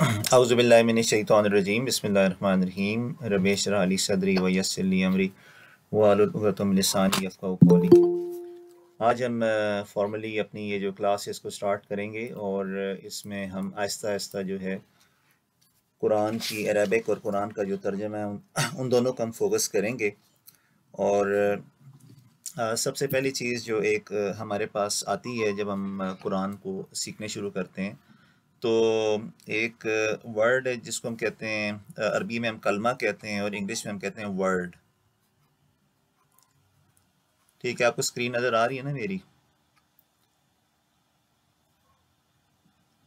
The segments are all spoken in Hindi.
औज़ुबिल्लाहि मिनश्शैतानिर्रजीम बिस्मिल्लाहिर्रहमानिर्रहीम रब्बि इश्रह ली सदरी व यस्सिर ली अमरी वहलुल उक़दतम मिन लिसानी यफ़क़हू क़ौली। आज हम फॉर्मली अपनी ये जो क्लास है इसको स्टार्ट करेंगे और इसमें हम आहिस्ता आहिस्ता जो है कुरान की अरबिक और कुरान का जो तर्जुमा है उन दोनों का हम फोकस करेंगे। और सबसे पहली चीज़ जो एक हमारे पास आती है जब हम कुरान को सीखने शुरू करते हैं तो एक वर्ड है जिसको हम कहते हैं, अरबी में हम कलमा कहते हैं और इंग्लिश में हम कहते हैं वर्ड। ठीक है, आपको स्क्रीन नज़र आ रही है ना मेरी?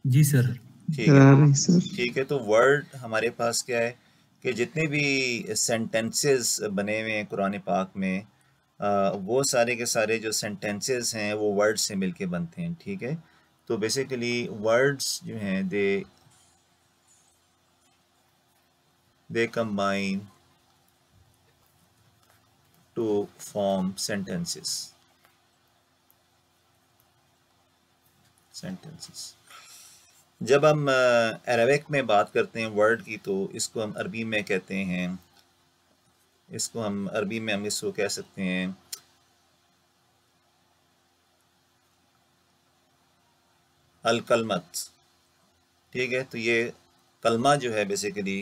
जी सर। ठीक है सर। ठीक है, तो वर्ड हमारे पास क्या है कि जितने भी सेंटेंसेस बने हुए हैं कुरान पाक में, वो सारे के सारे जो सेंटेंसेस हैं वो वर्ड से मिलके बनते हैं। ठीक है, तो बेसिकली वर्ड्स जो हैं they combine to form sentences. जब हम अरबिक में बात करते हैं वर्ड की तो इसको हम अरबी में कहते हैं, हम इसको कह सकते हैं अल कलमत। ठीक है, तो ये कलमा जो है बेसिकली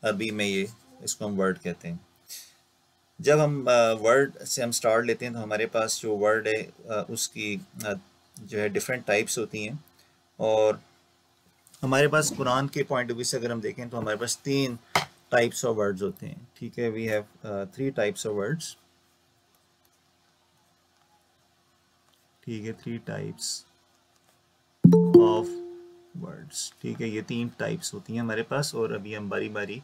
अरबी में ये इसको हम वर्ड कहते हैं। जब हम वर्ड से हम स्टार्ट लेते हैं तो हमारे पास जो वर्ड है उसकी जो है डिफरेंट टाइप्स होती हैं। और हमारे पास कुरान के पॉइंट ऑफ व्यू से अगर हम देखें तो हमारे पास 3 टाइप्स ऑफ वर्ड्स होते हैं। ठीक है, we have 3 types of words. ठीक है, 3 टाइप्स ऑफ वर्ड्स। ठीक है, ये 3 टाइप्स होती हैं हमारे पास और अभी हम बारी बारी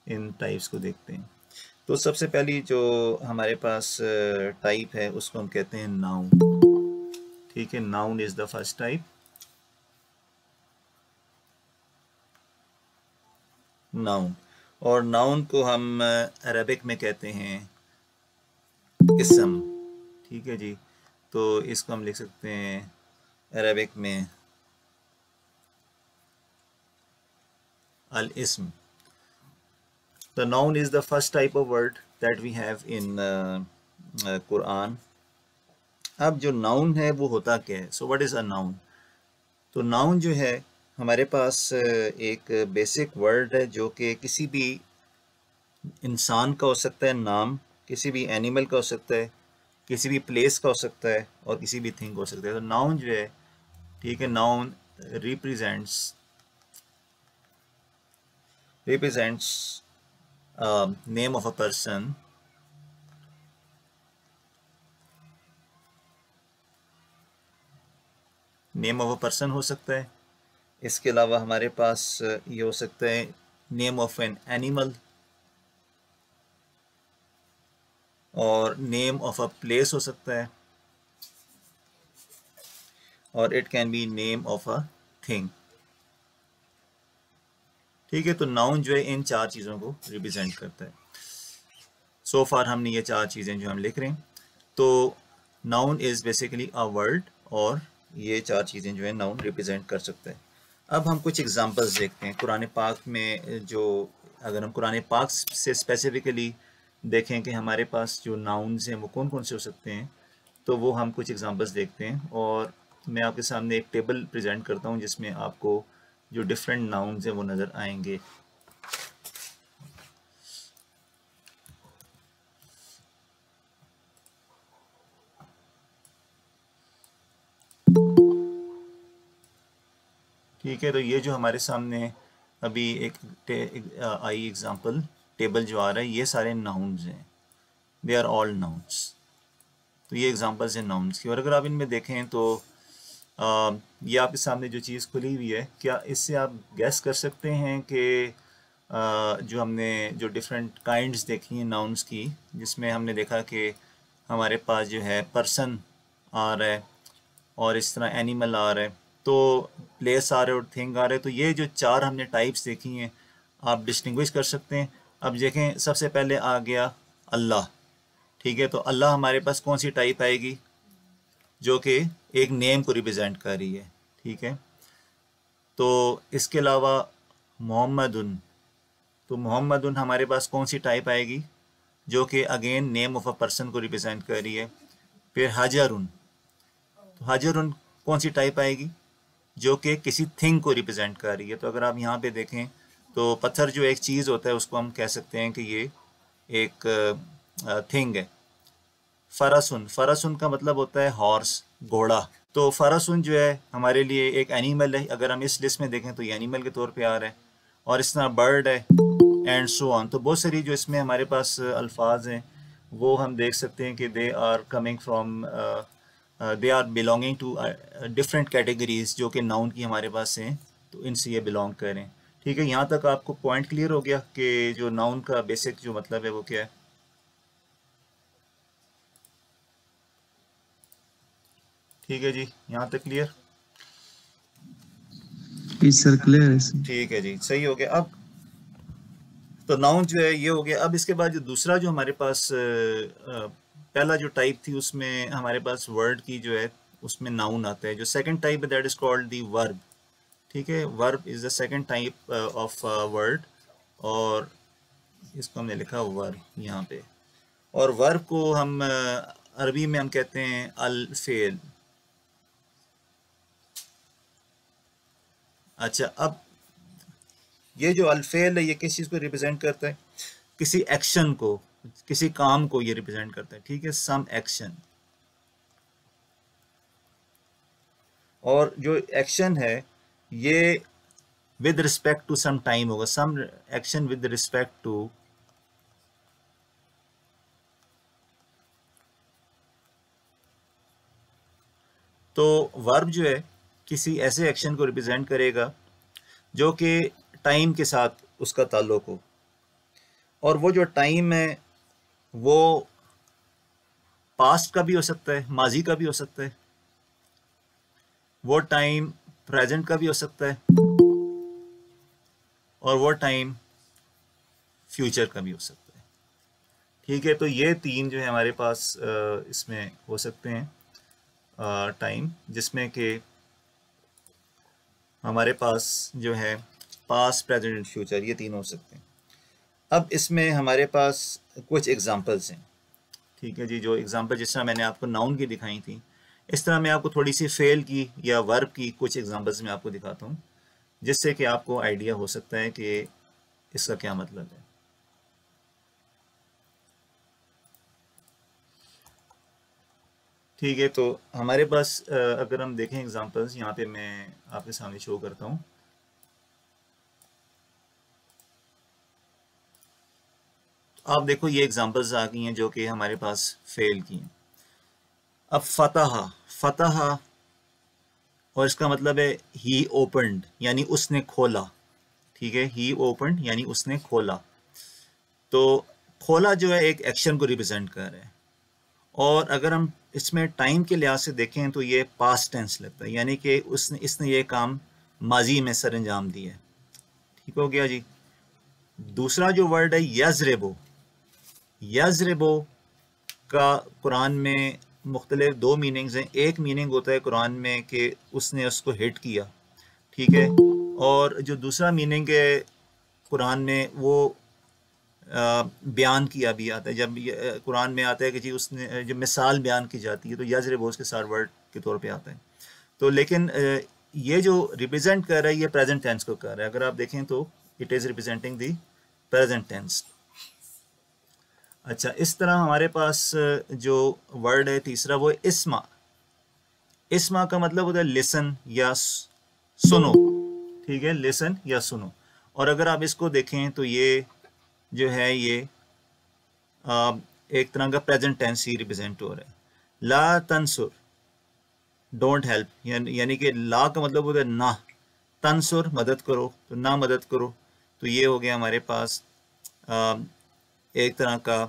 इन टाइप्स को देखते हैं। तो सबसे पहली जो हमारे पास टाइप है उसको हम कहते हैं नाउन। ठीक है, noun is the first type. Noun, और नाउन को हम अरबिक में कहते हैं इसम। ठीक है जी, तो इसको हम लिख सकते हैं अरबिक में अल इस्म। The noun is the first type of word that we have in Quran. अब जो नाउन है वो होता क्या है? So what is a noun? तो नाउन जो है हमारे पास एक बेसिक वर्ड है जो कि किसी भी इंसान का हो सकता है नाम, किसी भी एनिमल का हो सकता है, किसी भी प्लेस का हो सकता है और किसी भी थिंग का हो सकता है। तो नाउन जो है, ठीक है, noun represents name of a person, name of a person हो सकता है। इसके अलावा हमारे पास ये हो सकता है नेम ऑफ एन एनिमल और नेम ऑफ अ प्लेस हो सकता है और it can be name of a thing. ठीक है, तो नाउन जो है इन 4 चीज़ों को रिप्रेजेंट करता है। सो फार हमने ये 4 चीज़ें जो हम लिख रहे हैं, तो noun is basically a word और ये 4 चीज़ें जो है नाउन रिप्रेजेंट कर सकता है। अब हम कुछ एग्जांपल्स देखते हैं कुरान पाक में। जो अगर हम कुरान पाक से स्पेसिफिकली देखें कि हमारे पास जो नाउन्स हैं वो कौन कौन से हो सकते हैं, तो वो हम कुछ एग्जांपल्स देखते हैं। और मैं आपके सामने एक टेबल प्रेजेंट करता हूँ जिसमें आपको जो डिफरेंट नाउन्स हैं वो नज़र आएंगे। ठीक है, तो ये जो हमारे सामने अभी एक आई एग्जांपल टेबल जो आ रहा है, ये सारे नाउन्स हैं, दे आर ऑल नाउन्स। तो ये एग्जांपल्स हैं नाउन्स की। और अगर आप इनमें देखें तो ये आपके सामने जो चीज़ खुली हुई है, क्या इससे आप गैस कर सकते हैं कि जो हमने जो डिफरेंट काइंड्स देखी हैं नाउन्स की, जिसमें हमने देखा कि हमारे पास जो है पर्सन आ रहा है और इस तरह एनिमल आ रहा है, तो प्लेस आ रहे और थिंग आ रहे, तो ये जो 4 हमने टाइप्स देखी हैं आप डिस्टिंग्विश कर सकते हैं। अब देखें, सबसे पहले आ गया अल्लाह। ठीक है, तो अल्लाह हमारे पास कौन सी टाइप आएगी? जो कि एक नेम को रिप्रेजेंट कर रही है। ठीक है, तो इसके अलावा मोहम्मदुन, तो मोहम्मदुन हमारे पास कौन सी टाइप आएगी, जो कि again name of a person को रिप्रेजेंट कर रही है। फिर हाजरुन, तो हाजरुन कौन सी टाइप आएगी, जो कि किसी थिंग को रिप्रेजेंट कर रही है। तो अगर आप यहाँ पे देखें तो पत्थर जो एक चीज़ होता है उसको हम कह सकते हैं कि ये एक थिंग है। फरासुन, फरासुन का मतलब होता है हॉर्स, घोड़ा। तो फरासुन जो है हमारे लिए एक एनिमल है, अगर हम इस लिस्ट में देखें तो ये एनिमल के तौर पे आ रहा है। और इस तरह बर्ड है एंड सो ऑन। तो बहुत सारी जो इसमें हमारे पास अल्फाज हैं वो हम देख सकते हैं कि they are coming from, they are belonging to different categories जो कि नाउन की हमारे पास हैं, तो इनसे ये बिलोंग करें। ठीक है, यहाँ तक आपको पॉइंट क्लियर हो गया कि जो नाउन का बेसिक जो मतलब है वो क्या है। ठीक है जी, यहाँ तक क्लियर। जी सर, क्लियर है सर। ठीक है जी, सही हो गया। अब तो नाउन जो है ये हो गया। अब इसके बाद जो दूसरा जो हमारे पास पहला जो टाइप थी उसमें हमारे पास वर्ड की जो है उसमें नाउन आता है। जो सेकंड टाइप है that is called the verb. ठीक है, verb is the second type of word, और इसको हमने लिखा वर्ब यहाँ पे। और वर्ब को हम अरबी में हम कहते हैं अल फेल। अच्छा, अब ये जो अल्फेल है ये किस चीज़ को रिप्रेजेंट करता है, किसी एक्शन को, किसी काम को ये रिप्रेजेंट करता है। ठीक है, सम एक्शन। और जो एक्शन है ये with respect to some time होगा, some action with respect to to verb जो है किसी ऐसे एक्शन को रिप्रेजेंट करेगा जो कि टाइम के साथ उसका ताल्लुक हो। और वो जो टाइम है वो पास्ट का भी हो सकता है, माजी का भी हो सकता है, वो टाइम प्रेजेंट का भी हो सकता है, और वो टाइम फ्यूचर का भी हो सकता है। ठीक है, तो ये तीन जो है हमारे पास इसमें हो सकते हैं टाइम, जिसमें कि हमारे पास जो है पास्ट प्रेजेंट एंड फ्यूचर, ये तीन हो सकते हैं। अब इसमें हमारे पास कुछ एग्जांपल्स हैं। ठीक है जी, जो एग्जांपल जिस तरह मैंने आपको नाउन की दिखाई थी, इस तरह मैं आपको थोड़ी सी फेल की या वर्ब की कुछ एग्जांपल्स मैं आपको दिखाता हूँ, जिससे कि आपको आइडिया हो सकता है कि इसका क्या मतलब है। ठीक है, तो हमारे पास अगर हम देखें एग्जांपल्स, यहाँ पे मैं आपके सामने शो करता हूँ। आप देखो ये एग्जांपल्स आ गई हैं जो कि हमारे पास फेल की हैं। अब फतहा, फतहा, और इसका मतलब है ही ओपनड, यानी उसने खोला। ठीक है, ही ओपनड यानी उसने खोला। तो खोला जो है एक एक्शन को रिप्रेजेंट कर रहा है। और अगर हम इसमें टाइम के लिहाज से देखें तो ये पास्ट टेंस लगता है, यानी कि उसने इसने ये काम माजी में सर अंजाम दिया है। ठीक हो गया जी। दूसरा जो वर्ड है यजरेबो, यजरेबो का कुरान में मुख्तलिफ दो मीनिंग्स हैं। एक मीनिंग होता है कुरान में कि उसने उसको हिट किया। ठीक है, और जो दूसरा मीनिंग है कुरान में वो बयान किया भी आता है। जब कुरान में आता है कि जी उसने जब मिसाल बयान की जाती है तो यजरेबो उसके साथ वर्ड के तौर पे आता है। तो लेकिन ये जो रिप्रेजेंट कर रहा है ये प्रेजेंट टेंस को कर रहा है। अगर आप देखें तो it is representing the present tense. अच्छा, इस तरह हमारे पास जो वर्ड है तीसरा वो है इस्मा। इस्मा का मतलब होता है लिसन या सुनो। ठीक है, लिसन या सुनो। और अगर आप इसको देखें तो ये जो है ये एक तरह का प्रेजेंट टेंस ही रिप्रेजेंट हो रहा है। ला तंसुर, डोंट हेल्प, यानी कि ला का मतलब होता है ना, तंसुर मदद करो, तो ना मदद करो। तो ये हो गया हमारे पास एक तरह का,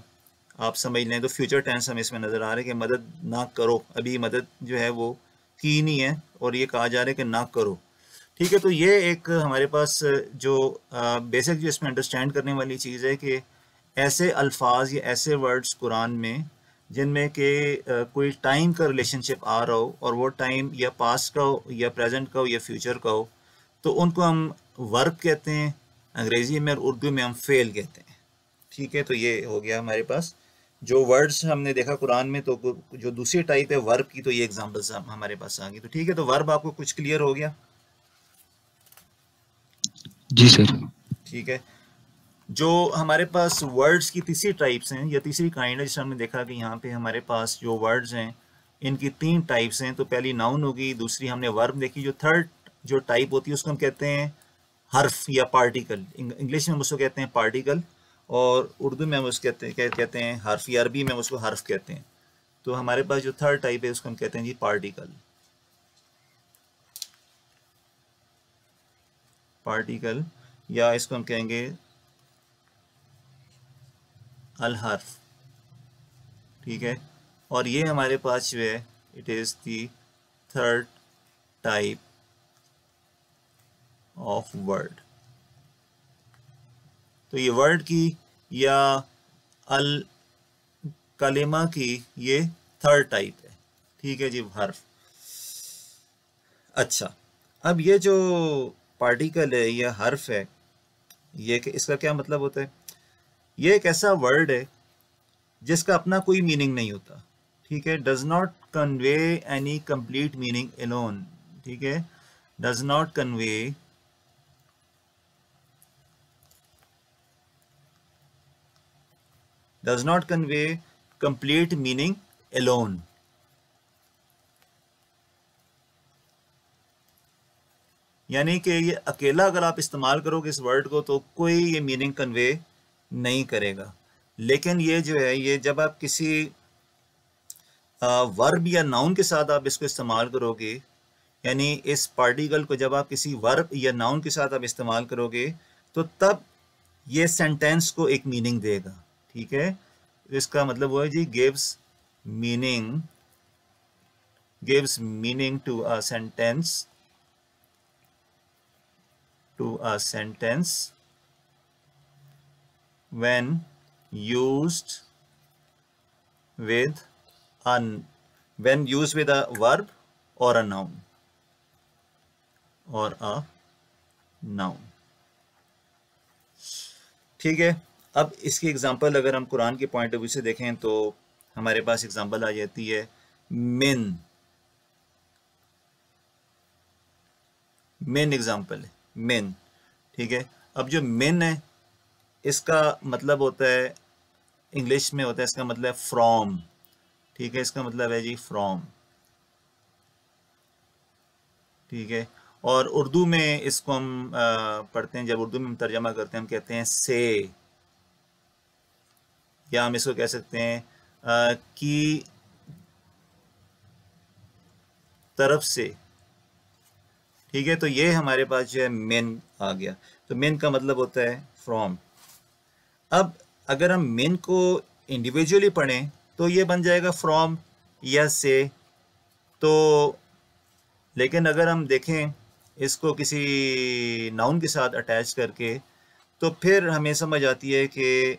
आप समझ लें तो फ्यूचर टेंस हमें इसमें नज़र आ रहा है कि मदद ना करो, अभी मदद जो है वो की नहीं है और ये कहा जा रहा है कि ना करो। ठीक है, तो ये एक हमारे पास जो बेसिक जो इसमें अंडरस्टैंड करने वाली चीज़ है कि ऐसे अल्फाज या ऐसे वर्ड्स कुरान में जिनमें कि कोई टाइम का रिलेशनशिप आ रहा हो और वो टाइम या पास्ट का हो या प्रेजेंट का हो या फ्यूचर का हो, तो उनको हम वर्ब कहते हैं अंग्रेजी में, और उर्दू में हम फेल कहते हैं। ठीक है, तो ये हो गया हमारे पास जो वर्ड्स हमने देखा कुरान में। तो जो दूसरी टाइप है वर्ब की, तो ये एग्जांपल्स हमारे पास आ गई। तो ठीक है, तो वर्ब आपको कुछ क्लियर हो गया? जी सर। ठीक है, जो हमारे पास वर्ड्स की तीसरी टाइप्स हैं या तीसरी काइंड है, जिसे हमने देखा कि यहाँ पे हमारे पास जो वर्ड्स हैं इनकी 3 टाइप्स हैं। तो पहली नाउन होगी, दूसरी हमने वर्ब देखी। जो थर्ड जो टाइप होती है उसको हम कहते हैं हर्फ या पार्टिकल। इंग्लिश में हम उसको कहते हैं पार्टिकल, और उर्दू में हम उसको कहते हैं हर्फ, या अरबी में हम उसको हर्फ कहते हैं। तो हमारे पास जो थर्ड टाइप है उसको हम कहते हैं जी पार्टिकल। पार्टिकल, या इसको हम कहेंगे अल हर्फ। ठीक है, और ये हमारे पास जो है it is the third type of word. तो ये वर्ड की या अल कलिमा की ये थर्ड टाइप है। ठीक है जी, हर्फ। अच्छा, अब ये जो पार्टिकल है या हर्फ है, ये इसका क्या मतलब होता है? ये एक ऐसा वर्ड है जिसका अपना कोई मीनिंग नहीं होता। ठीक है, does not convey any complete meaning alone. ठीक है, does not convey complete meaning alone. यानी कि ये अकेला अगर आप इस्तेमाल करोगे इस वर्ड को तो कोई ये मीनिंग कन्वे नहीं करेगा। लेकिन ये जो है, ये जब आप किसी वर्ब या नाउन के साथ आप इसको इस्तेमाल करोगे, यानी इस पार्टिकल को जब आप किसी वर्ब या नाउन के साथ आप इस्तेमाल करोगे, तो तब ये सेंटेंस को एक मीनिंग देगा। ठीक है, इसका मतलब वो है जी gives meaning to a sentence when used with a verb or a noun ठीक है, अब इसकी एग्जांपल अगर हम कुरान के पॉइंट ऑफ व्यू से देखें तो हमारे पास एग्जांपल आ जाती है मेन एग्जांपल है मेन। ठीक है, अब जो मेन है इसका मतलब होता है, इंग्लिश में होता है इसका मतलब फ्रॉम। ठीक है, इसका मतलब है जी फ्रॉम। ठीक है, और उर्दू में इसको हम पढ़ते हैं, जब उर्दू में हम तर्जमा करते हैं हम कहते हैं से, या हम इसको कह सकते हैं की तरफ से। ठीक है, तो ये हमारे पास जो है मेन आ गया। तो मेन का मतलब होता है फ्रॉम। अब अगर हम मेन को इंडिविजुअली पढ़ें तो ये बन जाएगा फ्रॉम या से। तो लेकिन अगर हम देखें इसको किसी नाउन के साथ अटैच करके, तो फिर हमें समझ आती है कि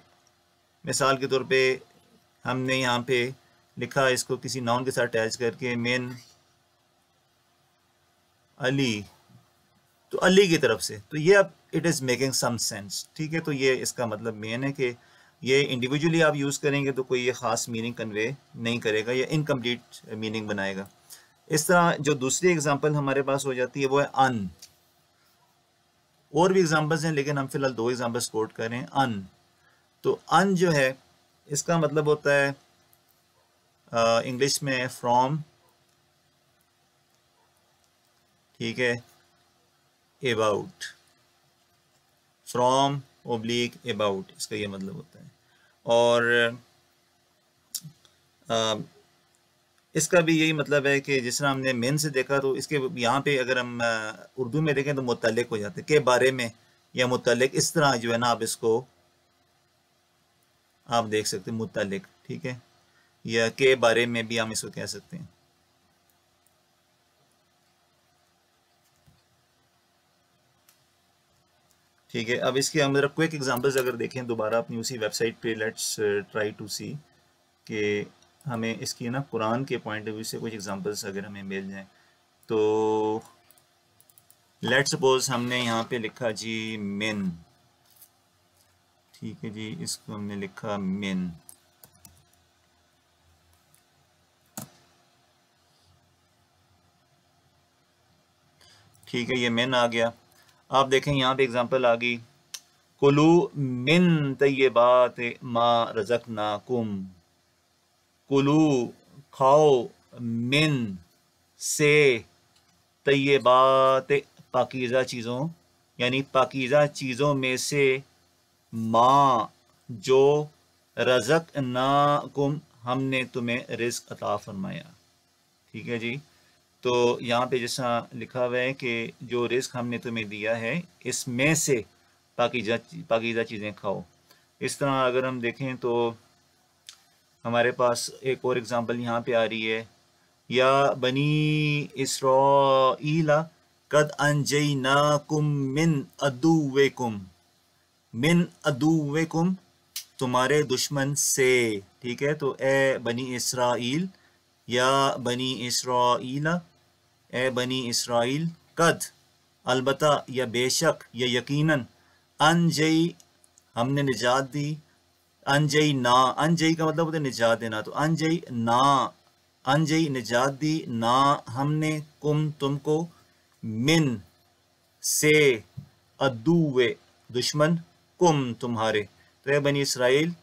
मिसाल के तौर पे हमने यहाँ पे लिखा इसको किसी नाउन के साथ अटैच करके मेन अली, तो अली की तरफ से, तो ये अब it is making some sense. ठीक है, तो ये इसका मतलब मेन है कि ये इंडिविजुअली आप यूज़ करेंगे तो कोई ये ख़ास मीनिंग कन्वे नहीं करेगा, या इनकम्प्लीट मीनिंग बनाएगा। इस तरह जो दूसरी एग्जांपल हमारे पास हो जाती है वो है अन। और भी एग्जांपल्स हैं लेकिन हम फिलहाल 2 एग्जांपल्स कोट कर रहे हैं। अन, तो अन जो है इसका मतलब होता है इंग्लिश में फ्रॉम। ठीक है, अबाउट, फ्रॉम ओब्लिक अबाउट, इसका ये मतलब होता है। और इसका भी यही मतलब है कि जिस तरह हमने मेन से देखा, तो इसके यहाँ पे अगर हम उर्दू में देखें तो मुतल्लिक हो जाते हैं, के बारे में या मुतल्लिक, इस तरह जो है ना आप इसको आप देख सकते हैं मुतल्लिक। ठीक है, या के बारे में भी हम इसको कह सकते हैं। ठीक है, अब इसके हम जरा क्विक एग्जांपल्स अगर देखें दोबारा अपनी उसी वेबसाइट पे, लेट्स ट्राई टू सी कि हमें इसकी ना कुरान के पॉइंट ऑफ व्यू से कुछ एग्जांपल्स अगर हमें मिल जाएं। तो लेट सपोज हमने यहाँ पे लिखा जी मिन, ठीक है जी, इसको हमने लिखा मिन। ठीक है, ये मिन आ गया। आप देखें यहाँ पे एग्जांपल आ गई, कुलू मिन तय्यबात मा रज़क़नाकुम, कुलू खाओ, मिन से, तय्यबात पाकीज़ा चीज़ों, यानी पाकीज़ा चीज़ों में से, माँ जो, रज़क़नाकुम हमने तुम्हें रिज़्क़ अता फरमाया। ठीक है जी, तो यहाँ पे जैसा लिखा हुआ है कि जो रिज़्क़ हमने तुम्हें दिया है इसमें से पाकीज़ा चीज़ें खाओ। इस तरह अगर हम देखें तो हमारे पास एक और एग्जांपल यहाँ पे आ रही है, या बनी इसराईला कद अंजयनाकुम मिन अदुव्विकुम, मिन अदुव्विकुम तुम्हारे दुश्मन से। ठीक है, तो ए बनी इसराइल, या बनी इसराइला, ए बनी इसराइल, कद अलबत्ता या बेशक या यकीनन, अनजई हमने निजात दी, अनजई ना, अनजई का मतलब होता है निजात देना, तो अनजई ना, अनजई निजात दी ना हमने, कुम तुमको, मिन से, अदुवे दुश्मन, कुम तुम्हारे, तो ये बनी इसराइल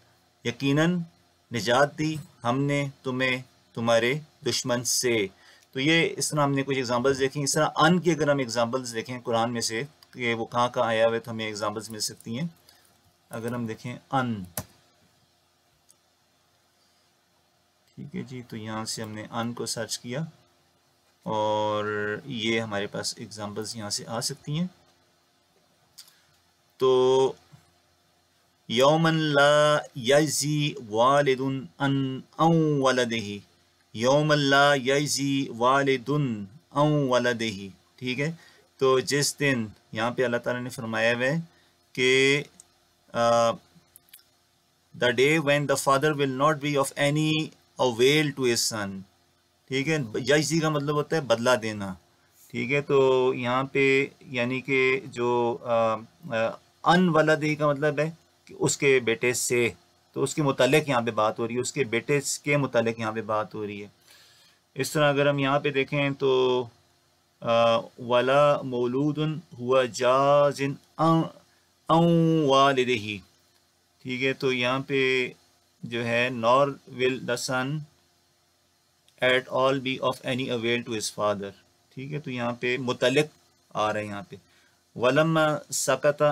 यकीनन निजात दी हमने तुम्हें तुम्हारे दुश्मन से। तो ये इस तरह हमने कुछ एग्जांपल्स देखें। इस तरह अन की अगर हम एग्जांपल्स देखें कुरान में से कि वो कहाँ कहाँ आया हुआ है, तो हमें एग्जांपल्स मिल सकती हैं। अगर हम देखें अन, ठीक है जी, तो यहाँ से हमने अन को सर्च किया और ये हमारे पास एग्जांपल्स यहाँ से आ सकती हैं। तो यौमन ला यज़ी वालिदुन अन औ वलदिही, यौमन ला यज़ी वालिदुन औ वलदिही। ठीक है, तो जिस दिन, यहाँ पे अल्लाह ताला ने फरमाया हुआ है कि the day when the father will not be of any avail to his son. ठीक है, यज़ी का मतलब होता है बदला देना। ठीक है, तो यहाँ पे यानी कि जो अन वलदी का मतलब है कि उसके बेटे से, तो उसके मुतालिक यहाँ पे बात हो रही है, उसके बेटे के मुतालिक यहाँ पे बात हो रही है। इस तरह अगर हम यहाँ पे देखें तो वला मौलूदुन हुआ जाजिन औ वालिदिही। ठीक है, तो यहाँ पे जो है nor will the son at all be of any avail to his father. ठीक है, तो यहाँ पे मुतल्लिक आ रहा है यहाँ पे, वलम्मा सकता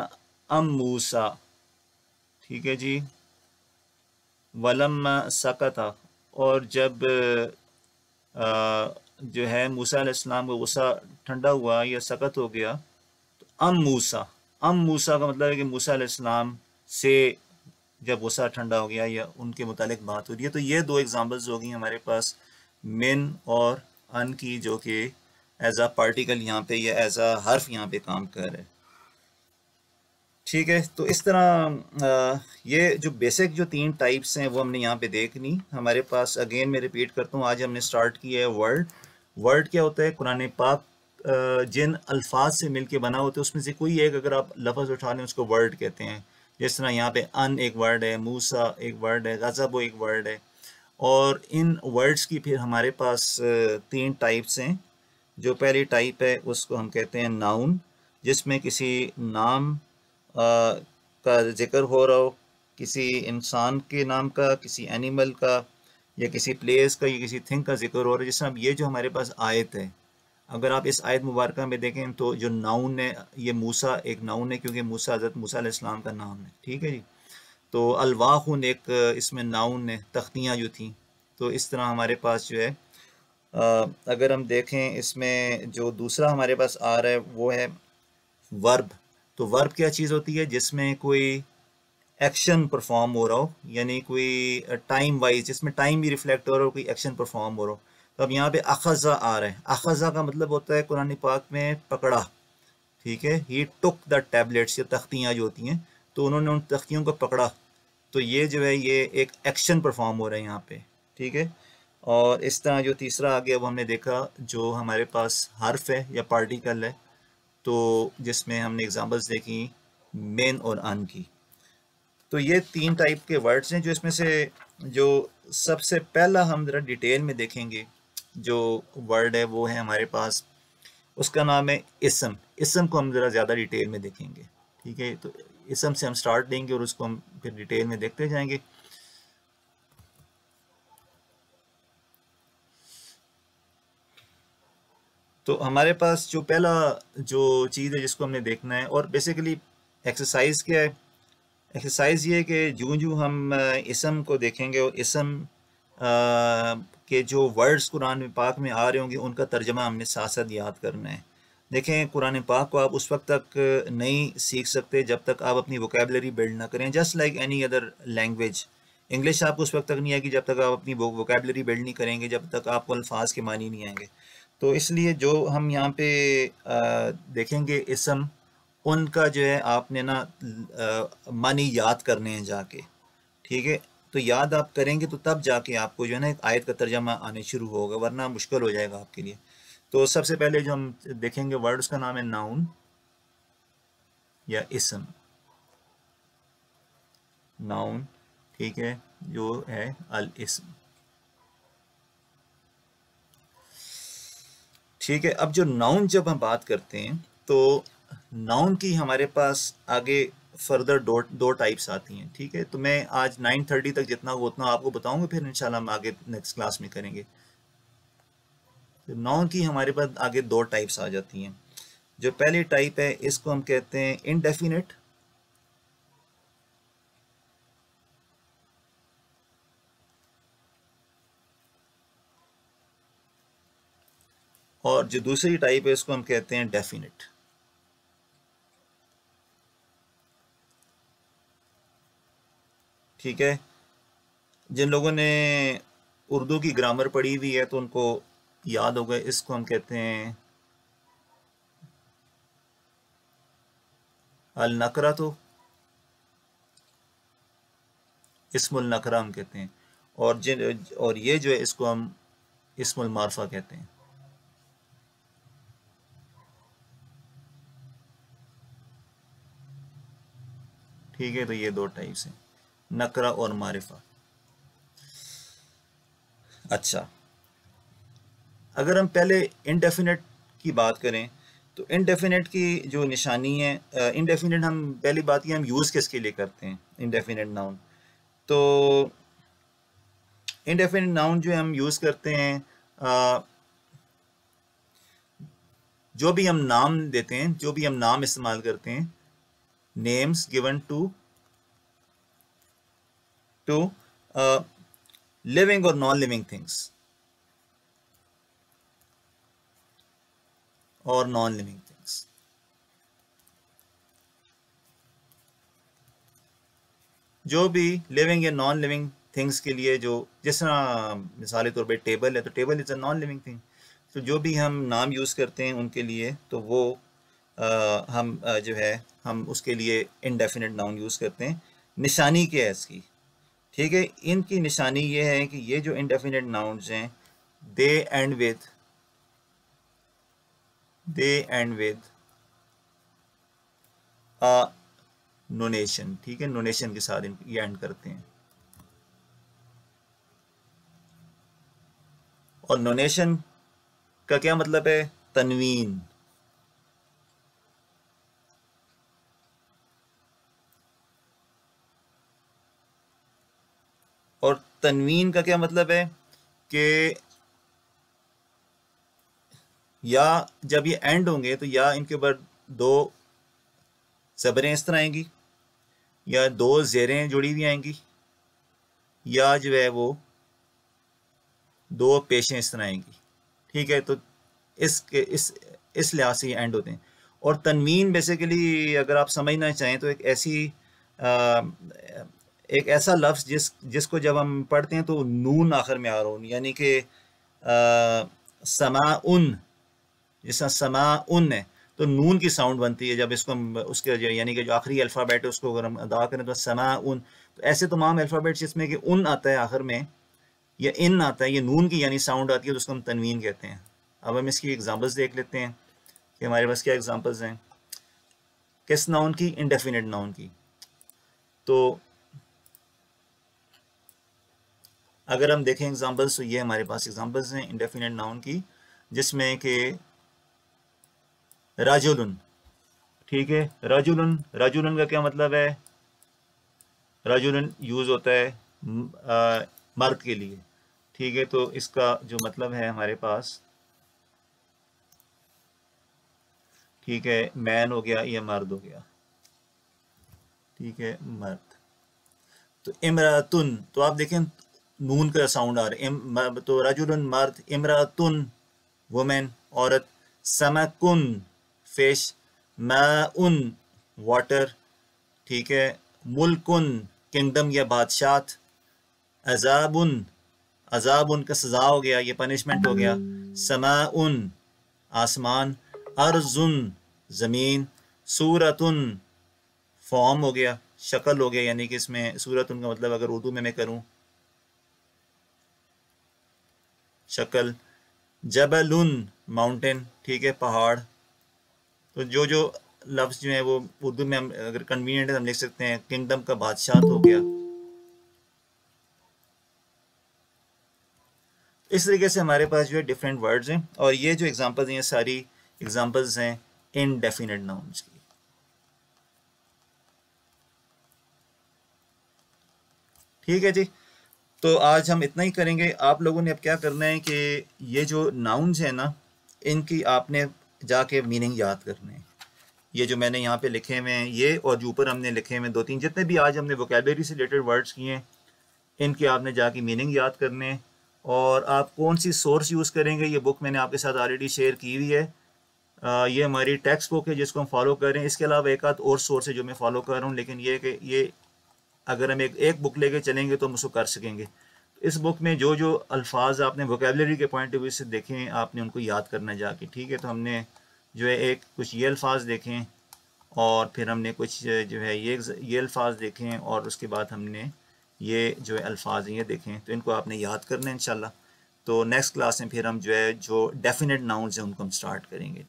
अम मूसा। ठीक है जी, वलम्मा सकता, और जब जो है मूसा अलैहिस्सलाम को गुस्सा ठंडा हुआ या सकत हो गया, तो अम मूसा, अम मूसा का मतलब है कि मूसा अलैहिस्सलाम से जब गुस्सा ठंडा हो गया या उनके मुतालिक बात हो रही है। तो ये दो एग्जांपल्स हो गई हमारे पास मिन और अन की, जो कि एज अ पार्टिकल यहाँ पे या एज अ हर्फ यहाँ पे काम कर रहे हैं। ठीक है, तो इस तरह ये जो बेसिक जो तीन टाइप्स हैं वो हमने यहाँ पे देख ली। हमारे पास अगेन मैं रिपीट करता हूँ, आज हमने स्टार्ट किया है वर्ड। वर्ड क्या होता है? कुरान पाक जिन अल्फाज से मिलके बना होता है उसमें से कोई एक अगर आप लफ्ज़ उठा लें उसको वर्ड कहते हैं। जिस तरह यहाँ पे अन एक वर्ड है, मूसा एक वर्ड है, गज़ब एक वर्ड है। और इन वर्ड्स की फिर हमारे पास तीन टाइप्स हैं। जो पहली टाइप है उसको हम कहते हैं नाउन, जिसमें किसी नाम का जिक्र हो रहा हो, किसी इंसान के नाम का, किसी एनिमल का, या किसी प्लेस का, या किसी थिंग का जिक्र हो रहा है। जैसे अब ये जो हमारे पास आयत है, अगर आप इस आयत मुबारक में देखें तो जो नाउन है ये मूसा एक नाउन है, क्योंकि मूसा हज़रत मूसा अलैहिस्सलाम का नाम है। ठीक है जी, तो अलवाहुन एक इसमें नाउन है, तख्तियाँ जो थी। तो इस तरह हमारे पास जो है अगर हम देखें इसमें जो दूसरा हमारे पास आ रहा है वो है वर्ब। तो वर्ब क्या चीज़ होती है? जिसमें कोई एक्शन परफॉर्म हो रहा हो, यानी कोई टाइम वाइज, जिसमें टाइम भी रिफ्लेक्ट हो रहा हो, कोई एक्शन परफॉर्म हो रहा हो। तो अब यहाँ पे अखज़ा आ रहा है। अखज़ा का मतलब होता है कुरान पाक में पकड़ा। ठीक है, ही टुक द टैबलेट्स, या तख्तियाँ जो होती हैं, तो उन्होंने उन तख्तियों को पकड़ा। तो ये जो है ये एक एक्शन परफॉर्म हो रहा है यहाँ पे। ठीक है, और इस तरह जो तीसरा आ गया वो हमने देखा जो हमारे पास हर्फ है या पार्टिकल है, तो जिसमें हमने एग्जांपल्स देखी मेन और अन की। तो ये 3 टाइप के वर्ड्स हैं जो इसमें से जो सबसे पहला हम ज़रा डिटेल में देखेंगे जो वर्ड है वो है हमारे पास, उसका नाम है इसम। इसम को हम ज़रा ज़्यादा डिटेल में देखेंगे, ठीक है। तो इसम से हम स्टार्ट देंगे और उसको हम फिर डिटेल में देखते जाएंगे। तो हमारे पास जो पहला जो चीज़ है जिसको हमने देखना है, और बेसिकली एक्सरसाइज क्या है, एक्सरसाइज ये है कि जूँ जूँ हम इसम को देखेंगे और इसम के जो वर्ड्स कुरान पाक में आ रहे होंगे उनका तर्जमा हमने साथ साथ याद करना है। देखें, कुरान पाक को आप उस वक्त तक नहीं सीख सकते जब तक आप अपनी वोकेबलरी बिल्ड ना करें। Just like any other language, English आपको उस वक्त तक नहीं आएगी जब तक आप अपनी वोकेबलरी बिल्ड नहीं करेंगे, जब तक आपको अल्फाज के मानी नहीं आएंगे। तो इसलिए जो हम यहाँ पे देखेंगे इसम, उनका जो है आपने ना मानी याद करने हैं जाके, ठीक है। तो याद आप करेंगे तो तब जाके आपको जो है ना एक आयत का तर्जमा आने शुरू होगा, वरना मुश्किल हो जाएगा आपके लिए। तो सबसे पहले जो हम देखेंगे वर्ड, उसका नाम है नाउन या इसम। नाउन, ठीक है, जो है अल इसम, ठीक है। अब जो नाउन जब हम बात करते हैं तो नाउन की हमारे पास आगे फर्दर दो टाइप्स आती हैं, ठीक है। तो मैं आज 9:30 तक जितना हो उतना आपको बताऊंगा, फिर इंशाल्लाह हम आगे नेक्स्ट क्लास में करेंगे। तो नाउन की हमारे पास आगे 2 टाइप्स आ जाती हैं। जो पहली टाइप है इसको हम कहते हैं इनडेफिनेट, और जो दूसरी टाइप है इसको हम कहते हैं डेफिनेट। ठीक है, जिन लोगों ने उर्दू की ग्रामर पढ़ी हुई है तो उनको याद होगा, इसको हम कहते हैं अल नकरा, तो इस्मुल नकरा हम कहते हैं। और ये जो है इसको हम इस्मुल मारफा कहते हैं, ठीक है। तो ये 2 टाइप्स हैं, नकरा और मारिफा। अच्छा, अगर हम पहले इनडेफिनेट की बात करें तो इनडेफिनेट की जो निशानी है, इनडेफिनेट हम पहली बात ये हम यूज़ किसके लिए करते हैं इनडेफिनेट नाउन। तो इनडेफिनेट नाउन जो हम यूज़ करते हैं, जो भी हम नाम देते हैं, जो भी हम नाम इस्तेमाल करते हैं, नेम्स गिवन टू लिविंग और नॉन लिविंग थिंग्स और नॉन लिविंग थिंग्स। जो भी लिविंग या नॉन लिविंग थिंग्स के लिए, जो जिस तरह मिसाल तौर पे टेबल है, तो table is a non living thing. तो जो भी हम नाम यूज़ करते हैं उनके लिए, तो वो हम जो है हम उसके लिए इनडेफिनेट नाउन यूज़ करते हैं। निशानी क्या है इसकी, ठीक है। इनकी निशानी ये है कि ये जो इनडेफिनेट नाउन्स हैं, दे एंड विद अ नोनेशन, ठीक है। नोनेशन के साथ ये एंड करते हैं, और नोनेशन का क्या मतलब है, तनवीन। और तनवीन का क्या मतलब है कि या जब ये एंड होंगे तो या इनके ऊपर 2 ज़बरें इस तरह आएंगी, या 2 ज़ेरें जुड़ी हुई आएंगी, या जो है वो 2 पेशें इस तरह आएंगी, ठीक है। तो इस लिहाज से ये एंड होते हैं। और तनवीन बेसिकली अगर आप समझना चाहें तो एक ऐसा लफ्ज़ जिसको जब हम पढ़ते हैं तो नून आखिर में आ रहा हो, यानी कि समाउन, जैसा समाउन है तो नून की साउंड बनती है जब इसको हम उसके यानी कि जो आखिरी अल्फ़ाबेट है उसको अगर हम अदा करें तो समाउन। तो ऐसे तमाम अल्फ़ाबेट्स जिसमें कि उन आता है आखिर में या इन आता है, ये नून की यानी साउंड आती है, तो उसको हम तनवीन कहते हैं। अब हम इसकी एग्जांपल्स देख लेते हैं। कि हमारे पास क्या एग्जांपल्स हैं किस नाउन की, इंडेफिनिट नाउन की। तो अगर हम देखें एग्जांपल्स तो ये हमारे पास एग्जांपल्स हैं इंडेफिनिट नाउन की, जिसमें कि राजुलन, ठीक है, राजुलन, राजुलन का क्या मतलब है, राजुलन यूज होता है मर्द के लिए, ठीक है। तो इसका जो मतलब है हमारे पास, ठीक है, मैन हो गया या मर्द हो गया, ठीक है, मर्द। तो इमरातुन, तो आप देखें नून का साउंड आ रहा है, तो रजुलन मर्द, इमरातुन वुमेन औरत, समकुन फिश, माउन वाटर, ठीक है, मुल्कुन किंगडम या बादशाह, अजाबुन, अजाबुन का सजा हो गया, ये पनिशमेंट हो गया, समाउन आसमान, अर्जुन जमीन, सूरतुन फॉर्म हो गया, शक्ल हो गया, यानी कि इसमें सूरतुन का मतलब अगर उर्दू में मैं करूं शक्ल, जबलुन माउंटेन, ठीक है, पहाड़। तो जो जो लफ्ज़ जो है वो उर्दू में हम अगर कन्वीनियंट है हम लिख सकते हैं, किंगडम का बादशाह हो गया। इस तरीके से हमारे पास जो है डिफरेंट वर्ड्स हैं, और ये जो एग्जांपल्स हैं ये सारी एग्जांपल्स हैं इनडेफिनिट नाउन्स की। ठीक है जी, तो आज हम इतना ही करेंगे। आप लोगों ने अब क्या करना है कि ये जो नाउन्स हैं ना, इनकी आपने जाके मीनिंग याद करने हैं। ये जो मैंने यहाँ पे लिखे हुए हैं ये, और जो ऊपर हमने लिखे हुए 2-3 जितने भी आज हमने वोकेबलरी से रिलेटेड वर्ड्स किए हैं, इनकी आपने जाके मीनिंग याद करने हैं। और आप कौन सी सोर्स यूज़ करेंगे, ये बुक मैंने आपके साथ ऑलरेडी शेयर की हुई है। ये हमारी टेक्स्ट बुक है जिसको हम फॉलो कर रहे हैं। इसके अलावा एक आध और सोर्स है जो मैं फॉलो कर रहा हूँ, लेकिन ये कि ये अगर हम एक बुक लेके चलेंगे तो हम उसको कर सकेंगे। इस बुक में जो जो अल्फाज आपने वोकेबलरी के पॉइंट ऑफ व्यू से देखें, आपने उनको याद करना जाके, ठीक है। तो हमने जो है एक कुछ ये अल्फाज देखें, और फिर हमने कुछ जो है ये अल्फाज देखें, और उसके बाद हमने ये जो है अल्फाज ये देखें। तो इनको आपने याद करना है इंशाल्लाह। तो नेक्स्ट क्लास में फिर हम जो है जो डेफिनेट नाउन्स हैं उनको हम स्टार्ट करेंगे।